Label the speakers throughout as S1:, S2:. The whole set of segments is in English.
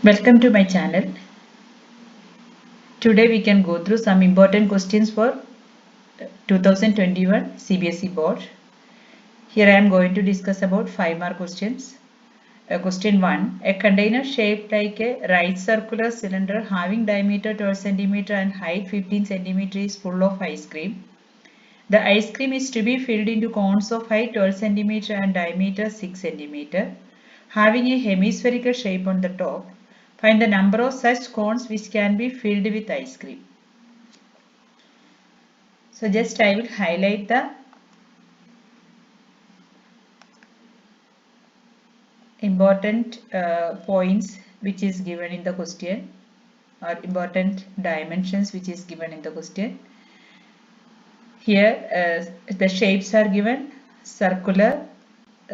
S1: Welcome to my channel. Today we can go through some important questions for 2021 CBSE board. Here I am going to discuss about 5 mark questions. Question 1. A container shaped like a right circular cylinder having diameter 12 cm and height 15 cm is full of ice cream. The ice cream is to be filled into cones of height 12 cm and diameter 6 cm, having a hemispherical shape on the top. Find the number of such cones which can be filled with ice cream. So just I will highlight the important points which is given in the question, or important dimensions which is given in the question. Here the shapes are given: circular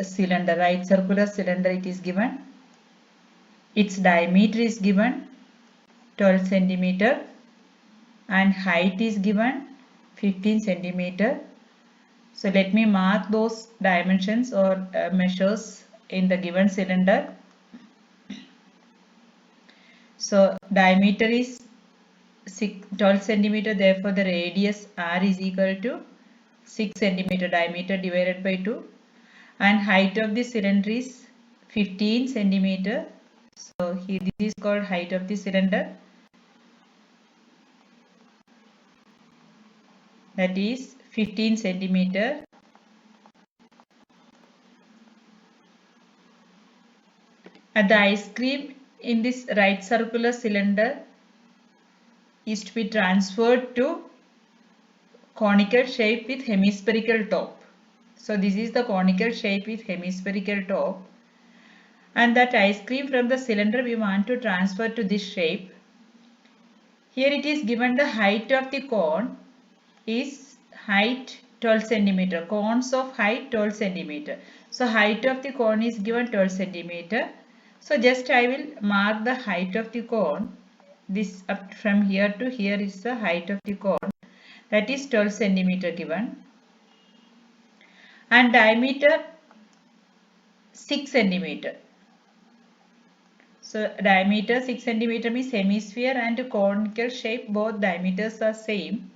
S1: cylinder, right circular cylinder it is given. Its diameter is given 12 centimeter and height is given 15 centimeter. So let me mark those dimensions or measures in the given cylinder. So diameter is 12 centimeter, therefore the radius R is equal to 6 centimeter, diameter divided by 2, and height of the cylinder is 15 centimeter. So here this is called height of the cylinder, that is 15 centimeter. And the ice cream in this right circular cylinder is to be transferred to conical shape with hemispherical top. So this is the conical shape with hemispherical top, and that ice cream from the cylinder we want to transfer to this shape. Here it is given the height of the cone is height 12 centimeter, cones of height 12 centimeter. So height of the cone is given 12 centimeter. So just I will mark the height of the cone. This up from here to here is the height of the cone, that is 12 centimeter given, and diameter 6 centimeter. So diameter 6 centimeter means hemisphere and conical shape, both diameters are same.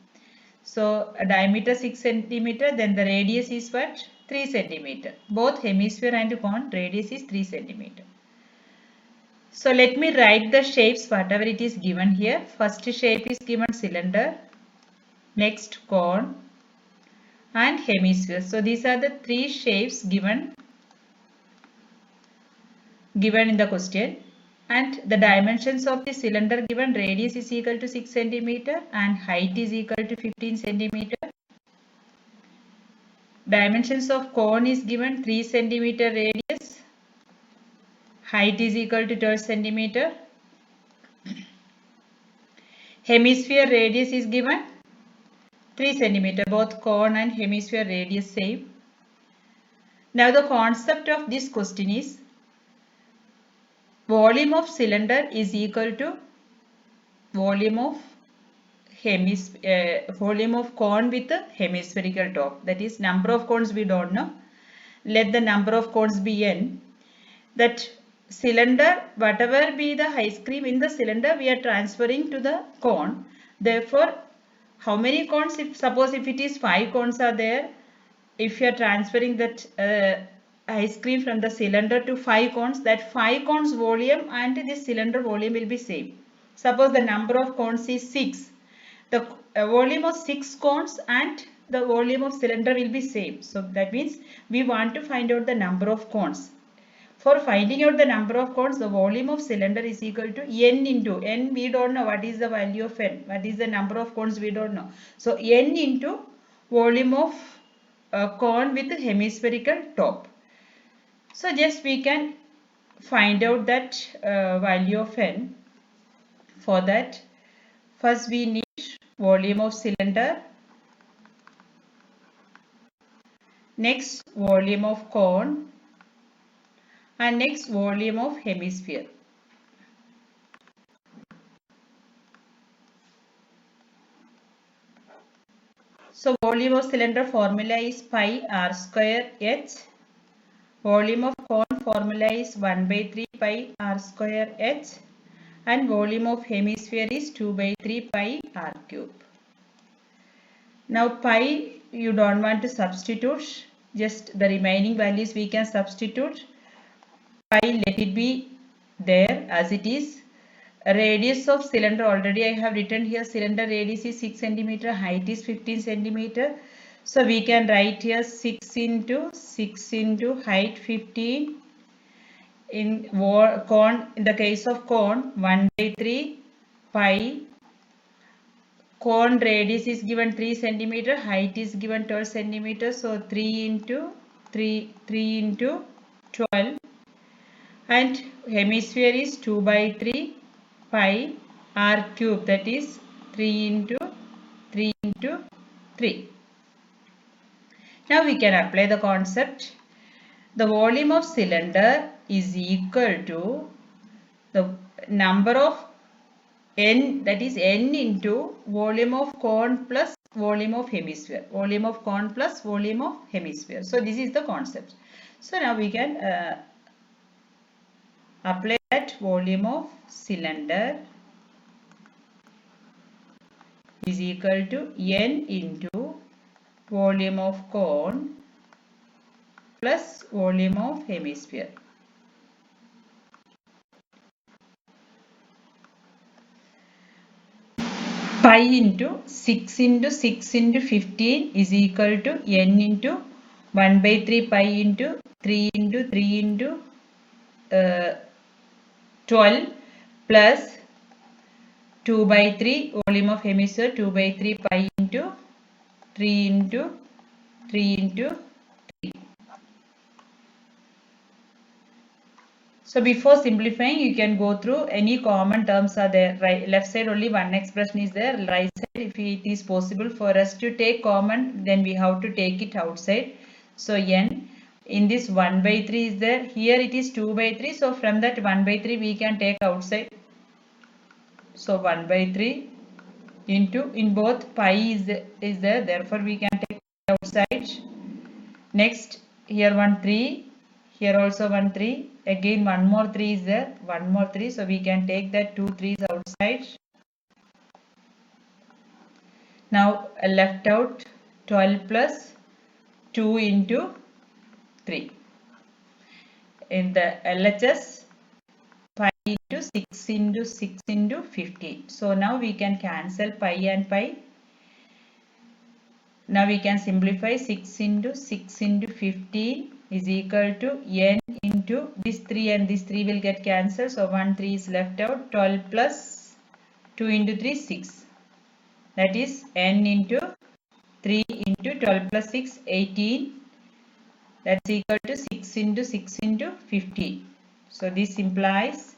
S1: So diameter 6 centimeter, then the radius is what? 3 centimeter. Both hemisphere and cone radius is 3 centimeter. So let me write the shapes whatever it is given here. First shape is given cylinder, next cone and hemisphere. So these are the three shapes given in the question, and the dimensions of the cylinder given: radius is equal to 6 centimeter and height is equal to 15 centimeter. Dimensions of cone is given: 3 centimeter radius, height is equal to 12 centimeter. Hemisphere radius is given 3 centimeter, both cone and hemisphere radius same. Now the concept of this question is volume of cylinder is equal to volume of cone with a hemispherical top. That is, number of cones we don't know. Let the number of cones be n. That cylinder, whatever be the ice cream in the cylinder, we are transferring to the cone. Therefore, how many cones? Suppose if it is 5 cones are there, if you are transferring that ice cream from the cylinder to 5 cones, that 5 cones volume and this cylinder volume will be same. Suppose the number of cones is 6. The volume of 6 cones and the volume of cylinder will be same. So that means we want to find out the number of cones. For finding out the number of cones, the volume of cylinder is equal to n into n. We don't know what is the value of n. What is the number of cones we don't know. So n into volume of cone with hemispherical top. So just we can find out that value of n. For that, first we need volume of cylinder, next volume of cone, and next volume of hemisphere. So volume of cylinder formula is pi r square h. Volume of cone formula is 1 by 3 pi r square h. and volume of hemisphere is 2 by 3 pi r cube. Now pi you don't want to substitute, just the remaining values we can substitute. Pi let it be there as it is. Radius of cylinder already I have written here. Cylinder radius is 6 centimeter, height is 15 centimeter. So we can write here 6 into height 15. In cone, in the case of cone, 1 by 3 pi. Cone radius is given 3 centimeter, height is given 12 centimeter. So 3 into 12, and hemisphere is 2 by 3 pi r cube, that is 3 into 3. Now we can apply the concept. The volume of cylinder is equal to the number of n, that is n into volume of cone plus volume of hemisphere. Volume of cone plus volume of hemisphere. So this is the concept. So now we can apply that. Volume of cylinder is equal to n into volume of cone plus volume of hemisphere. Pi into 6 into 6 into 15 is equal to n into 1 by 3 pi into 3 into 3 into 12 plus 2 by 3 volume of hemisphere 2 by 3 pi into 3 into 3 into 3. So before simplifying, you can go through any common terms are there. Right, left side only one expression is there. Right side, if it is possible for us to take common, then we have to take it outside. So n in this 1 by 3 is there. Here it is 2 by 3. So from that 1 by 3 we can take outside. So 1 by 3 into, in both pi is there. Therefore we can take outside. Next here 1 3. Here also 1 3. Again one more 3 is there. 1 more 3. So we can take that 2 3s outside. Now left out 12 plus 2 into 3. In the LHS, pi into 6 into 6 into 15. So now we can cancel pi and pi. Now we can simplify 6 into 6 into 15 is equal to n into this 3 and this 3 will get cancelled. So 1 3 is left out. 12 plus 2 into 3 6. That is n into 3 into 12 plus 6 18. That's equal to 6 into 6 into 15. So this implies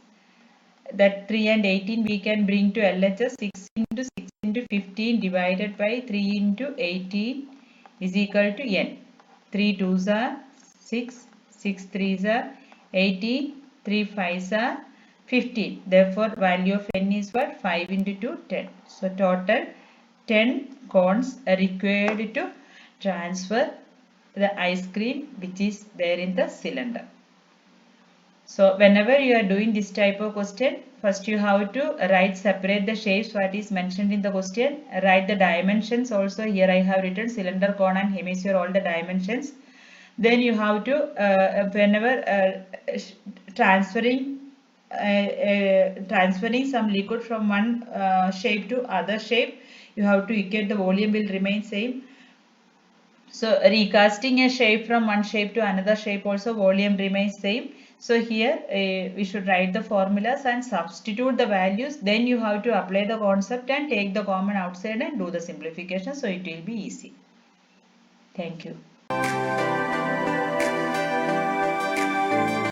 S1: that 3 and 18 we can bring to LHS. 6 into 6 into 15 divided by 3 into 18 is equal to n. 3 2s are 6, 6 3s are 18, 3 5s are 15. Therefore value of n is what? 5 into 2 10. So total 10 cones are required to transfer the ice cream which is there in the cylinder. So whenever you are doing this type of question, first you have to separate the shapes what is mentioned in the question, write the dimensions also. Here I have written cylinder, cone and hemisphere, all the dimensions. Then you have to whenever transferring some liquid from one shape to other shape, you have to equate the volume will remain same. So recasting a shape from one shape to another shape also volume remains same. So here we should write the formulas and substitute the values. Then you have to apply the concept and take the common outside and do the simplification. So it will be easy. Thank you.